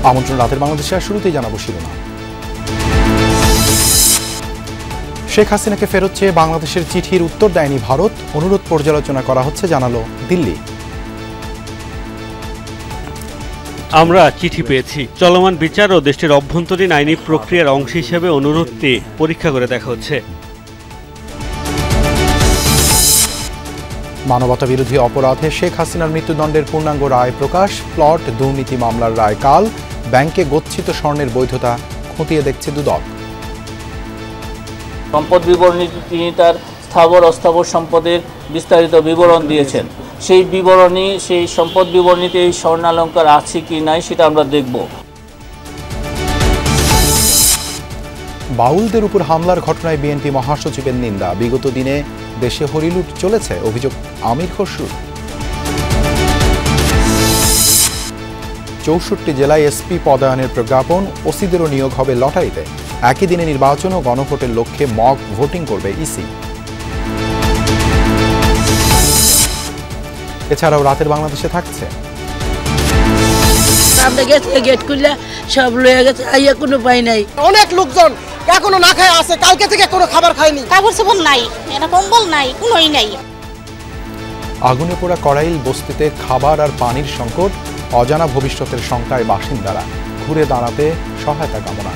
আমন্ত্রণ রাতের বাংলাদেশে। শুরুতেই জানাবো শিরোনাম। শেখ হাসিনাকে ফেরত চেয়ে বাংলাদেশের চিঠির উত্তর দেয়নি ভারত, অনুরোধ পর্যালোচনা করা হচ্ছে জানালো দিল্লি। আমরা চিঠি পেয়েছি, চলমান বিচার ও দেশটির অভ্যন্তরীণ আইনি প্রক্রিয়ার অংশ হিসেবে অনুরোধটি পরীক্ষা করে দেখা হচ্ছে। মানবতা বিরোধী অপরাধে শেখ হাসিনার মৃত্যুদণ্ডের পূর্ণাঙ্গ রায় প্রকাশ, প্লট দুর্নীতি মামলার রায় কাল, ব্যাংকে গচ্ছিত স্বর্ণের বৈধতা খতিয়ে দেখছে দুদক। সম্পদ বিবরণীতে তিনি তার স্থাবর অস্থাবর সম্পদের বিস্তারিত বিবরণ দিয়েছেন। সেই বিবরণী, সেই সম্পদ বিবরণীতে এই স্বর্ণালঙ্কার আছে কি নাই সেটা আমরা দেখব। বাউলদের উপর হামলার ঘটনায় বিএনপি মহাসচিবের নিন্দা, বিগত দিনে দেশে হরিলুট চলেছে, অভিযোগ আমির খসরুর। ৬৪ জেলায় এসপি পদায়নের প্রজ্ঞাপন, ওসিদেরও নিয়োগ হবে লটারিতে। একই দিনে নির্বাচন ও গণভোটের লক্ষ্যে মক ভোটিং করবে ইসি। এছাড়াও রাতের বাংলাদেশে থাকছে গেট খুললে সব লয়ে গেছে, আইয়া কোনো পাই নাই। অনেক লোকজন এখনো না খায় আছে, কালকে থেকে কোনো খাবার খায়নি, কাপড় চোপড় নাই, এটা কম্বল নাই, কোনোই নাই। আগুনে পোড়া করাইল বস্তিতে খাবার আর পানির সংকট, অজানা ভবিষ্যতের শঙ্কায় বাসিন্দারা, ঘুরে দাঁড়াতে সহায়তা কামনা।